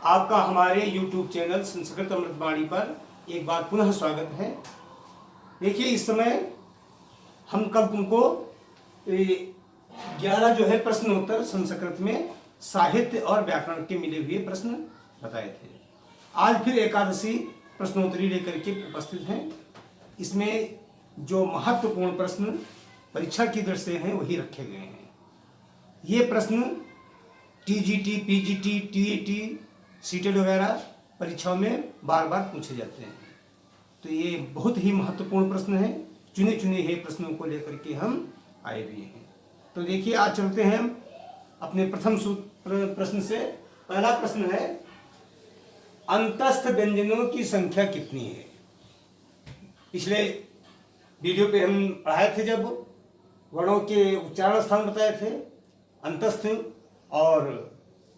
आपका हमारे YouTube channel Sanskrit अमृतवाणी पर एक बार पुनः स्वागत है। देखिए, इस समय हम कल तुमको 11 जो है प्रश्नोत्तर संस्कृत में साहित्य और व्याकरण के मिले हुए प्रश्न बताए थे। आज फिर एकादशी प्रश्नोत्तरी लेकर के उपस्थित हैं। इसमें जो महत्वपूर्ण प्रश्न परीक्षा की दृष्टि से हैं वही रखे गए हैं। ये प्रश्न टीजीटी, पीजीटी, टीईटी, सीटेट वगैरह परीक्षाओं में बार बार पूछे जाते हैं। तो ये बहुत ही महत्वपूर्ण प्रश्न है। चुने चुने हुए प्रश्नों को लेकर के हम आए भी हैं। तो देखिए, आज चलते हैं हम अपने प्रथम प्रश्न से। पहला प्रश्न है, अंतस्थ व्यंजनों की संख्या कितनी है? पिछले वीडियो पे हम पढ़ाए थे, जब वर्णों के उच्चारण स्थान बताए थे, अंतस्थ और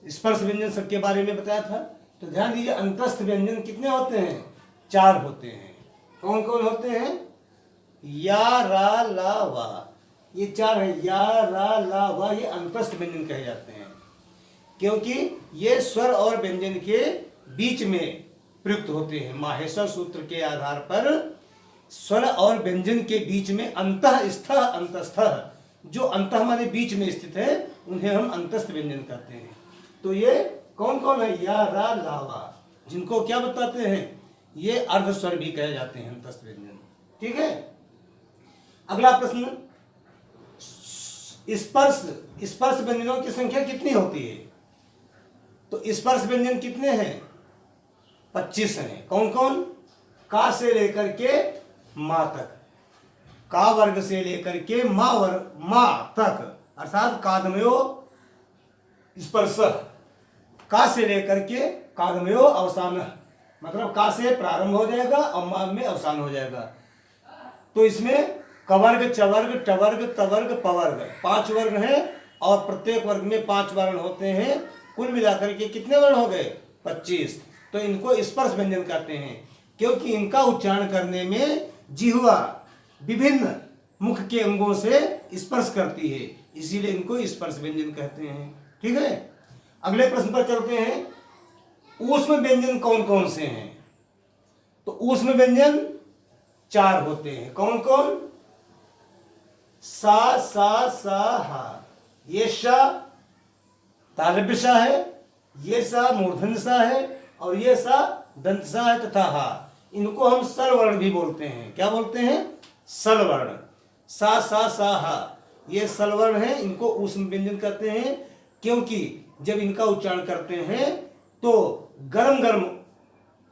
स्पर्श व्यंजन सबके बारे में बताया था। तो ध्यान दीजिए, अंतस्थ व्यंजन कितने होते हैं? 4 होते हैं। कौन कौन होते हैं? या, रा, ला, वा। ये 4 है। या, रा, ला, वा, ये अंतस्थ व्यंजन कहे जाते हैं, क्योंकि ये स्वर और व्यंजन के बीच में प्रयुक्त होते हैं। माहेश्वर सूत्र के आधार पर स्वर और व्यंजन के बीच में अंतःस्थ, अंतस्थ, जो अंतः माने बीच में स्थित है, उन्हें हम अंतस्थ व्यंजन कहते हैं। तो ये कौन कौन है? या, रा, ला, वा, जिनको क्या बताते हैं? ये अर्ध स्वर भी कहे जाते हैं, अंतस्थ व्यंजन। ठीक है। अगला प्रश्न, स्पर्श व्यंजनों की संख्या कितनी होती है? तो स्पर्श व्यंजन कितने हैं? 25 हैं। कौन कौन? का से लेकर के मा तक, का वर्ग से लेकर के मा तक, अर्थात कादमयो स्पर्श, का से लेकर के कादमयो अवसान, मतलब का से प्रारंभ हो जाएगा और मा में अवसान हो जाएगा। तो इसमें कवर्ग, चवर्ग, टवर्ग, तवर्ग, पवर्ग 5 वर्ग हैं और प्रत्येक वर्ग में 5 वर्ण होते हैं। कुल मिलाकर के कितने वर्ण हो गए? 25। तो इनको स्पर्श व्यंजन कहते हैं, क्योंकि इनका उच्चारण करने में जिह्वा विभिन्न मुख के अंगों से स्पर्श करती है, इसीलिए इनको स्पर्श व्यंजन कहते हैं। ठीक है। अगले प्रश्न पर चलते हैं, ऊष्म व्यंजन कौन कौन से हैं? तो ऊष्म व्यंजन 4 होते हैं। कौन कौन? सा, सा, सा, हा। ये सा तालव्य सा है, ये सा मूर्धन्य सा है और ये सा दंत सा है तथा हा। इनको हम सल वर्ण भी बोलते हैं। क्या बोलते हैं? सल वर्ण। सा, सा, सा, हा, ये सल वर्ण है। इनको ऊष्म व्यंजन कहते हैं, क्योंकि जब इनका उच्चारण करते हैं तो गरम गरम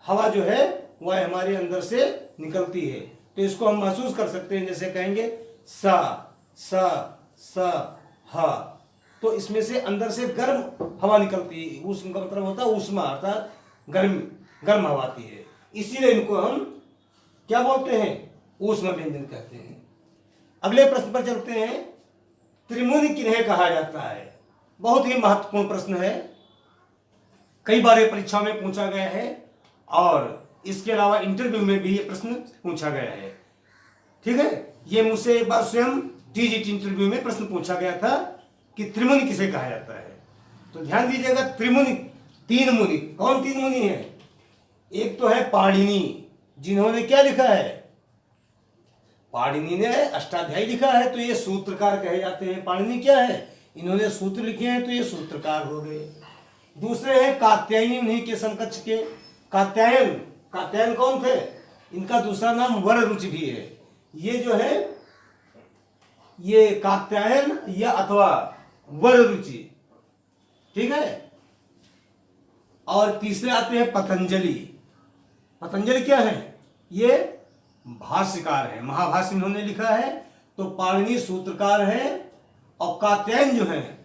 हवा जो है वह हमारे अंदर से निकलती है। तो इसको हम महसूस कर सकते हैं। जैसे कहेंगे सा, सा, सा, हा, तो इसमें से अंदर से गर्म हवा निकलती है। ऊष्म का मतलब होता है ऊष्मा, अर्थात गर्म हवा आती है। इसीलिए इनको हम क्या बोलते हैं? ऊष्म व्यंजन कहते हैं। अगले प्रश्न पर चलते हैं, त्रिमुनि किन्हें कहा जाता है? बहुत ही महत्वपूर्ण प्रश्न है। कई बार ये परीक्षा में पूछा गया है और इसके अलावा इंटरव्यू में भी ये प्रश्न पूछा गया है। ठीक है। ये मुझसे एक बार स्वयं टीजीटी इंटरव्यू में प्रश्न पूछा गया था कि त्रिमुनि किसे कहा जाता है। तो ध्यान दीजिएगा, त्रिमुनि 3 मुनि। कौन 3 मुनि है? एक तो है पाणिनि, जिन्होंने क्या लिखा है? पाणिनि ने अष्टाध्यायी लिखा है, तो ये सूत्रकार कहे जाते हैं। पाणिनि क्या है? इन्होंने सूत्र लिखे हैं, तो ये सूत्रकार हो गए। दूसरे हैं कात्यायनी, उन्हीं के समकक्ष के कात्यायन। कात्यायन कौन थे? इनका दूसरा नाम वररुचि भी है। ये जो है ये कात्यायन या अथवा वररुचि। ठीक है। और तीसरे आते हैं पतंजलि। पतंजलि क्या है? ये भाष्यकार है, महाभाष्य इन्होंने लिखा है। तो पाणिनि सूत्रकार है और कात्यायन जो है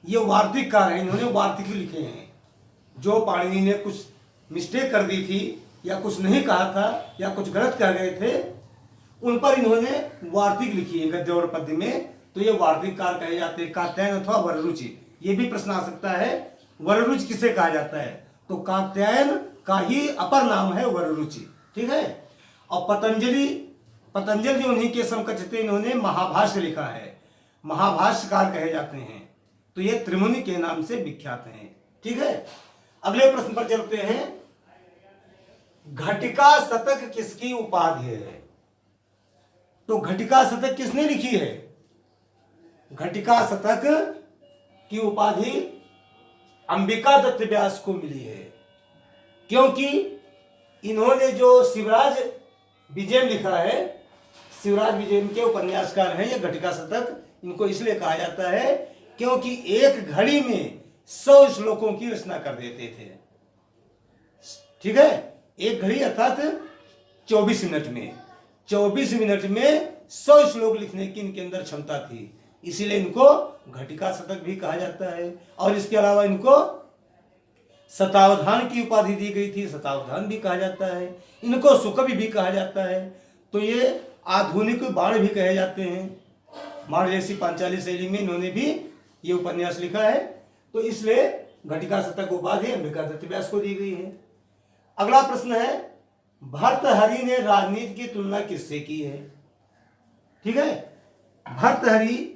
ये वार्तिककार है, इन्होंने वार्तिक लिखे हैं। जो पाणिनि ने कुछ मिस्टेक कर दी थी या कुछ नहीं कहा था या कुछ गलत कह गए थे, उन पर इन्होंने वार्तिक लिखी है गद्य और पद्य में। तो ये वार्तिककार कहे जाते हैं, कात्यायन अथवा वररुचि। ये भी प्रश्न आ सकता है, वररुचि किसे कहा जाता है? तो कात्यायन का ही अपर नाम है वररुचि। ठीक है। और पतंजलि जो उन्हीं के समकक्ष थे, इन्होंने महाभाष्य लिखा है, महाभाष्यकार कहे जाते हैं। तो ये त्रिमुनि के नाम से विख्यात हैं। ठीक है। अगले प्रश्न पर चलते हैं। घटिका शतक किसकी उपाधि है? तो घटिका शतक किसने लिखी है? घटिका शतक की उपाधि अंबिका दत्त व्यास को मिली है, क्योंकि इन्होंने जो शिवराज विजयम लिखा है, शिवराज विजयम के उपन्यासकार हैं ये। घटिका शतक इनको इसलिए कहा जाता है क्योंकि एक घड़ी में 100 श्लोकों की रचना कर देते थे। ठीक है, एक घड़ी अर्थात 24 मिनट में 100 श्लोक लिखने की इनके अंदर क्षमता थी, इसीलिए इनको घटिका शतक भी कहा जाता है। और इसके अलावा इनको शतावधान की उपाधि दी गई थी, शतावधान भी कहा जाता है। इनको सुकवि भी कहा जाता है। तो ये आधुनिक बाण भी कहे जाते हैं। बाण जैसी पांचाली शैली में इन्होंने भी ये उपन्यास लिखा है, तो इसलिए घटिका शतक उपाधि अंबिका दत्त व्यास को दी गई है। अगला प्रश्न है, भर्तहरि ने राजनीति की तुलना किससे की है? ठीक है, भर्तहरि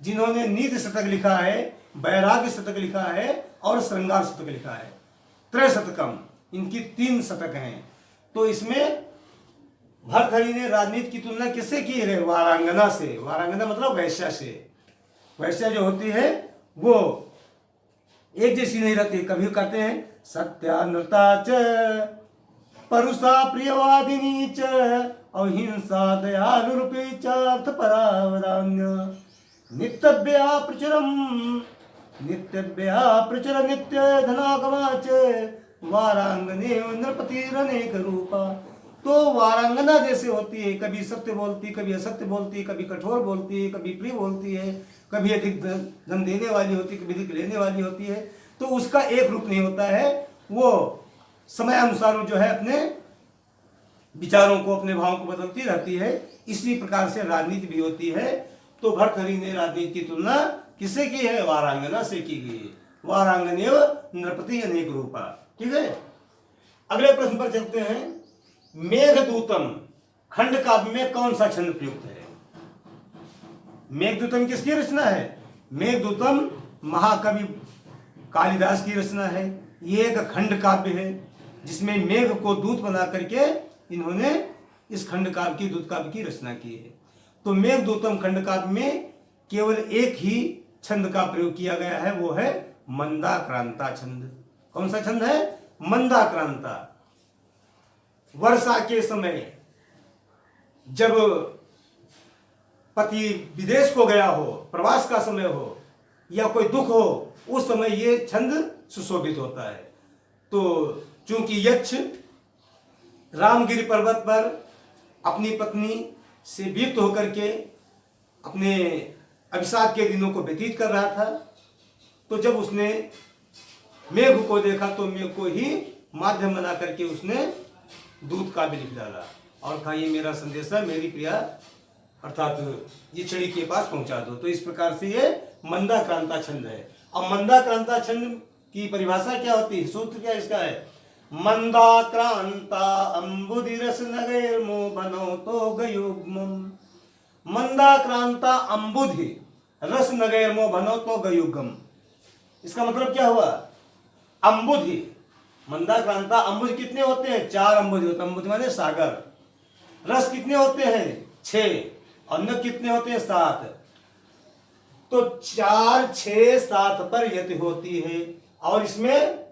जिन्होंने नीति शतक लिखा है, वैराग्य शतक लिखा है और श्रृंगार शतक लिखा है, त्रयशतकम, इनकी 3 शतक हैं। तो इसमें भर्तहरि ने राजनीति की तुलना किससे की है? वारांगना से। वारांगना मतलब वैश्या से। वैश्या जो होती है वो एक जैसी नहीं रहती। कभी कहते हैं सत्यानृता च परुषा प्रियवादिनी च अहिंसा दयालुरूपी च अर्थपरावदान्य नित्यव्या प्रचुर नित्य धनागमा च वारांगने नृपतिरनेक रूपा। तो वारांगना जैसे होती है, कभी सत्य बोलती, कभी असत्य बोलती, कभी कठोर बोलती है, कभी प्रिय बोलती है, कभी अधिक धन देने वाली होती है, कभी अधिक लेने वाली होती है। तो उसका एक रूप नहीं होता है, वो समय अनुसार जो है अपने विचारों को, अपने भावों को बदलती रहती है। इसी प्रकार से राजनीति भी होती है। तो भर्तहरि ने राजनीति की तुलना किससे की है? वारांगना से की गई है। वारांगनेव नृपति अनेक रूपा। ठीक है, अगले प्रश्न पर चलते हैं। मेघदूतम खंड काव्य में कौन सा छंद प्रयुक्त है? मेघदूतम किसकी रचना है? मेघदूतम महाकवि कालिदास की रचना है। ये एक खंड काव्य है जिसमें मेघ को दूत बना करके इन्होंने इस खंड काव्य की, दूत काव्य की रचना की है। तो मेघदूतम खंड काव्य में केवल एक ही छंद का प्रयोग किया गया है, वो है मंदाक्रांता छंद। कौन सा छंद है? मंदाक्रांता। वर्षा के समय जब पति विदेश को गया हो, प्रवास का समय हो या कोई दुख हो, उस समय ये छंद सुशोभित होता है। तो चूंकि यक्ष रामगिरी पर्वत पर अपनी पत्नी से वियुक्त होकर के अपने अभिशाप के दिनों को व्यतीत कर रहा था, तो जब उसने मेघ को देखा तो मेघ को ही माध्यम बना करके उसने दूत काव्य लिख डाला और कहा ये मेरा संदेश है, मेरी प्रिया अर्थात ये चिड़ी के पास पहुंचा दो। तो इस प्रकार से ये मंदाक्रांता छंद है। अब मंदाक्रांता छंद की परिभाषा क्या होती है? सूत्र क्या इसका है? मंदाक्रांता अंबुधिरस नगैर्मो बनो तो गयुग्मम। मंदाक्रांता अंबुधि रस नगैर्मो बनो तो गयुग्म। इसका मतलब क्या हुआ? अंबुधि, मंदाक्रांता अंबुज कितने होते हैं? 4 अंबुज होते हैं। अंबुज माने सागर। रस कितने होते हैं? 6। और नग कितने होते हैं? 7। तो 4, 6, 7 पर यति होती है। और इसमें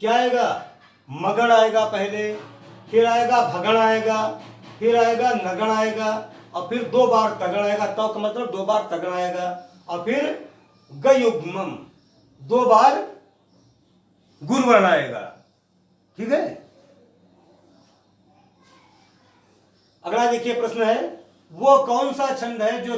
क्या आएगा? मगण आएगा पहले, फिर आएगा भगण आएगा, फिर आएगा नगण आएगा और फिर 2 बार तगण आएगा। तो का मतलब 2 बार तगण आएगा और फिर गयुग्मम 2 बार गुरुवर्ण आएगा। ठीक है, अगला देखिए प्रश्न है, वो कौन सा छंद है जो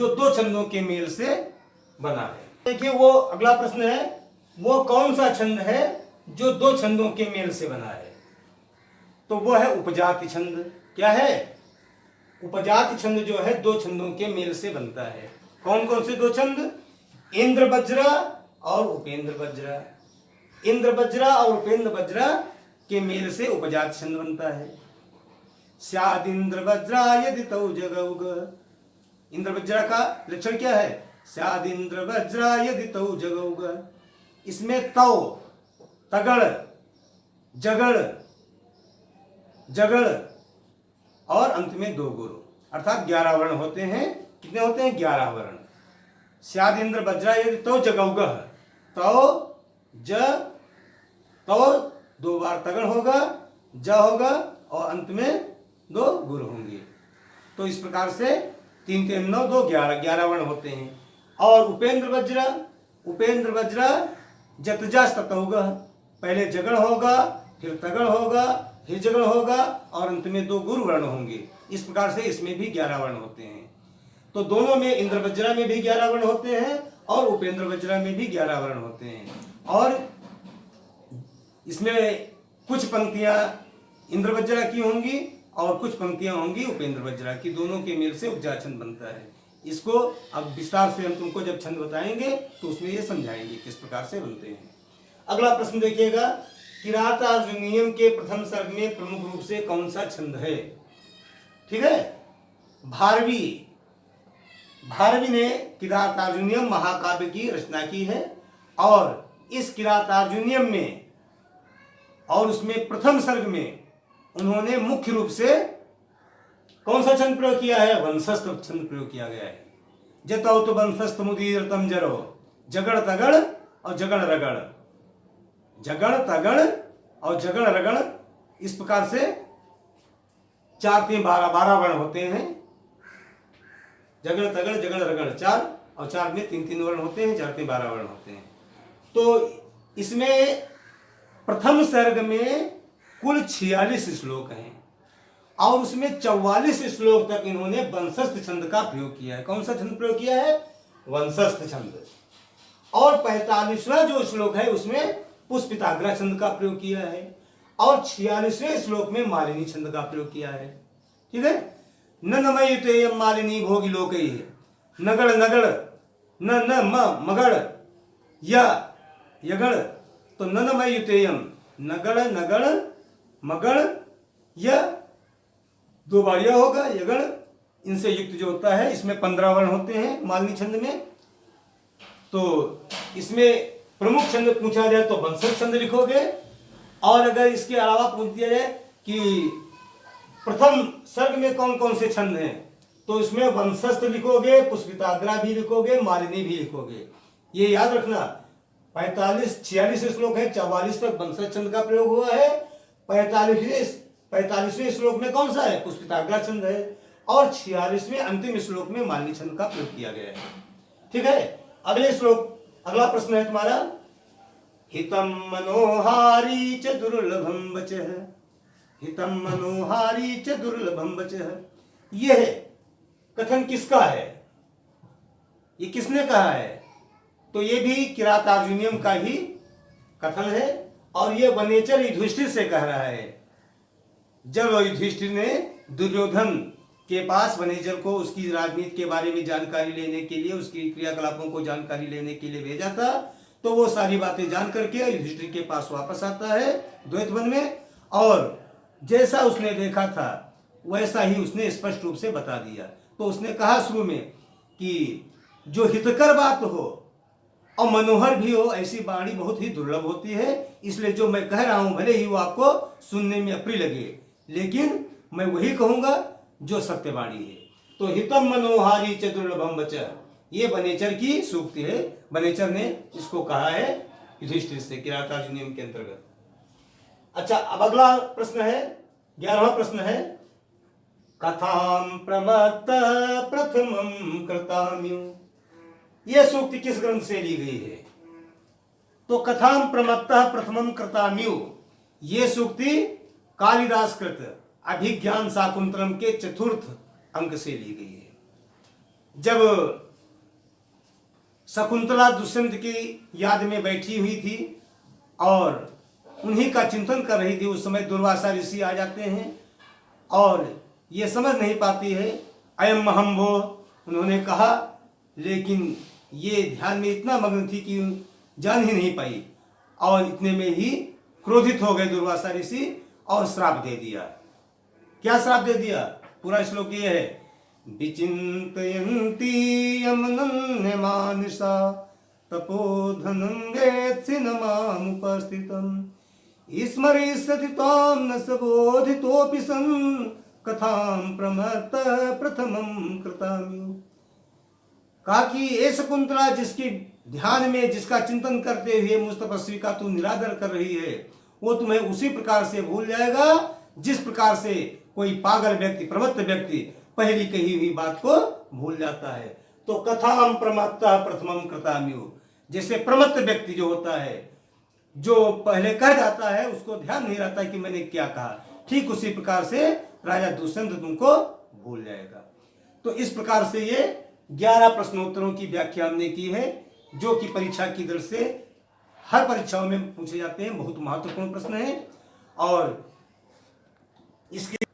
2 छंदों के मेल से बना है? देखिए वो अगला प्रश्न है, वो कौन सा छंद है जो 2 छंदों के मेल से बना है? तो वो है उपजाति छंद। क्या है? उपजाति छंद जो है 2 छंदों के मेल से बनता है। कौन कौन से 2 छंद? इंद्र वज्र और उपेंद्र वज्र। इंद्र वज्र और उपेंद्र वज्र के मेल से उपजाति छंद बनता है। स्याद इंद्र वज्रा यदि तौ जगौग। इंद्र वज्रा का लक्षण क्या है? स्याद इंद्र वज्रा यदि तौ जगौग। इसमें तव, तगड़, जगड़, जगड़ और अंत में 2 गुरु, अर्थात 11 वर्ण होते हैं। कितने होते हैं? 11 वर्ण। स्याद इंद्र वज्रा यदि तो जगौगह, तो ज, तो 2 बार तगड़ होगा, ज होगा और अंत में 2 गुरु होंगे। तो इस प्रकार से 3 3 9 2 11 11 वर्ण होते हैं। और उपेंद्र वज्रा, उपेंद्र वज्रा जतजा ततौगह, पहले जगड़ होगा, फिर तगड़ होगा, फिर जगड़ होगा और अंत में 2 गुरु वर्ण होंगे। इस प्रकार से इसमें भी 11 वर्ण होते हैं। तो दोनों में, इंद्र वज्रा में भी 11 वर्ण होते हैं और उपेंद्र वज्रा में भी 11 वर्ण होते हैं। और इसमें कुछ पंक्तियां इंद्र वज्रा की होंगी और कुछ पंक्तियां होंगी उपेंद्र वज्रा की। दोनों के मेल से उपजा छंद बनता है। इसको अब विस्तार से हम तुमको जब छंद बताएंगे तो उसमें ये समझाएंगे किस प्रकार से बनते हैं। अगला प्रश्न देखिएगा, किरातार्जुनीयम के प्रथम सर्ग में प्रमुख रूप से कौन सा छंद है? ठीक है, भारवी, भारवी ने किरातार्जुनीयम महाकाव्य की रचना की है और इस किरातार्जुनीयम में और उसमें प्रथम सर्ग में उन्होंने मुख्य रूप से कौन सा छंद प्रयोग किया है? वंशस्थ छंद प्रयोग किया गया है। जतौ तो वंशस्थ मुदीरतम जरो, जगड़ तगड़ और जगड़ रगड़, जगड़ तगड़ और जगड़ रगड़, इस प्रकार से 4 3 12 12 वर्ण होते हैं। जगड़ तगड़ जगड़ रगड़ 4 और 4 में 3 3 वर्ण होते हैं, 4 3 12 वर्ण होते हैं। तो इसमें प्रथम सर्ग में कुल 46 श्लोक हैं और उसमें 44 श्लोक तक इन्होंने वंशस्थ छंद का प्रयोग किया है। कौन सा छंद प्रयोग किया है? वंशस्थ छंद। और 45वां जो श्लोक है उसमें पुष्पिताग्रा छंद का प्रयोग किया है और 46वें श्लोक में मालिनी छंद का प्रयोग किया है। ठीक है, न नमयुतेयम मालिनी भोगी लोकैः, नगड़ नगड़, न न म मगड़, या यगड़, तो न नमयुतेयम, नगड़ नगड़ मगड़, या 2 बार यह होगा, यगड़, इनसे युक्त जो होता है। इसमें 15 वर्ण होते हैं मालिनी छंद में। तो इसमें प्रमुख छंद पूछा जाए तो वंशस्थ छंद लिखोगे और अगर इसके अलावा पूछ दिया जाए कि प्रथम सर्ग में कौन कौन से छंद हैं तो इसमें वंशस्थ लिखोगे, पुष्पिताग्रा भी लिखोगे, मालिनी भी लिखोगे। ये याद रखना, 46 श्लोक है, 44 तक वंशस्थ छंद का प्रयोग हुआ है। 45वें श्लोक में कौन सा है? पुष्पिताग्रा छंद है और 46वें अंतिम श्लोक में मालिनी छंद का प्रयोग किया गया है। ठीक है, अगले श्लोक, अगला प्रश्न है तुम्हारा, हितम मनोहारी च दुर्लभम वचः, हितम मनोहारी च दुर्लभम वचः। यह कथन किसका है? ये किसने कहा है? तो ये भी किरातार्जुनीयम का ही कथन है और ये वनेचर युधिष्ठिर से कह रहा है। जब युधिष्ठिर ने दुर्योधन के पास वनेचर को उसकी राजनीति के बारे में जानकारी लेने के लिए, उसकी क्रियाकलापों को जानकारी लेने के लिए भेजा था, तो वो सारी बातें जान करके युधिष्ठिर के पास वापस आता है द्वैत वन में और जैसा उसने देखा था वैसा ही उसने स्पष्ट रूप से बता दिया। तो उसने कहा शुरू में कि जो हितकर बात हो और मनोहर भी हो ऐसी वाणी बहुत ही दुर्लभ होती है, इसलिए जो मैं कह रहा हूं भले ही वो आपको सुनने में अप्रिय लगे लेकिन मैं वही कहूंगा जो सत्यवाणी है। तो हितम मनोहारी च दुर्लभम वचः, ये वनेचर की सूक्ति है। वनेचर ने इसको कहा है युधिष्ठिर से किरातार्जुनीयम के अंतर्गत। अच्छा, अब अगला प्रश्न है, 11वां प्रश्न है, कथाम प्रमत्त प्रथमम कृताम्यु। यह सूक्ति किस ग्रंथ से ली गई है? तो कथाम प्रमत्तः प्रथमम कृताम्यु, ये सूक्ति कालिदास कृत अभिज्ञान शाकुंतलम के 4th अंक से ली गई है। जब शकुंतला दुष्यंत की याद में बैठी हुई थी और उन्हीं का चिंतन कर रही थी, उस समय दुर्वासा ऋषि आ जाते हैं और ये समझ नहीं पाती है अयम महम वो, उन्होंने कहा, लेकिन ये ध्यान में इतना मग्न थी कि जान ही नहीं पाई और इतने में ही क्रोधित हो गए दुर्वासा ऋषि और श्राप दे दिया। क्या श्राप दे दिया? पूरा श्लोक ये है, विचिन्तयन्ति यमनन्यमानिसा तपोधनं वेत्सि न मामुपस्थितम् स्मरिष्यति त्वां न स बोधितोऽपि सन् कथां प्रमत्तः प्रथमं कृताम्यो। कहा कि ए शकुंतला, जिसके ध्यान में जिसका चिंतन करते हुए मुझ तपस्वी का तू निरादर कर रही है, वो तुम्हें उसी प्रकार से भूल जाएगा जिस प्रकार से कोई पागल व्यक्ति, प्रमत्त व्यक्ति पहली कही हुई बात को भूल जाता है। तो कथाम प्रमत्ता प्रथमम कृताम्यो, जैसे प्रमत्त व्यक्ति जो होता है, जो पहले कह जाता है, उसको ध्यान नहीं रहता कि मैंने क्या कहा, ठीक उसी प्रकार से राजा दुष्यंत तुमको भूल जाएगा। तो इस प्रकार से ये 11 प्रश्नोत्तरों की व्याख्या हमने की है, जो कि परीक्षा की दृष्टि से हर परीक्षाओं में पूछे जाते हैं, बहुत महत्वपूर्ण प्रश्न है। और इसके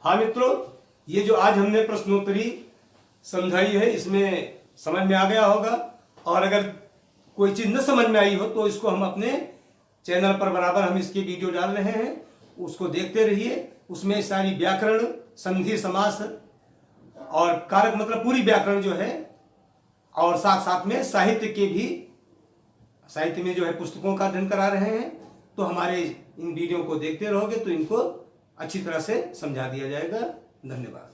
हाँ मित्रों, ये जो आज हमने प्रश्नोत्तरी समझाई है, इसमें समझ में आ गया होगा। और अगर कोई चीज न समझ में आई हो तो इसको हम अपने चैनल पर बराबर हम इसके वीडियो डाल रहे हैं, उसको देखते रहिए। उसमें सारी व्याकरण, संधि, समास और कारक मतलब पूरी व्याकरण जो है, और साथ साथ में साहित्य के भी, साहित्य में जो है पुस्तकों का अध्ययन करा रहे हैं। तो हमारे इन वीडियो को देखते रहोगे तो इनको अच्छी तरह से समझा दिया जाएगा। धन्यवाद।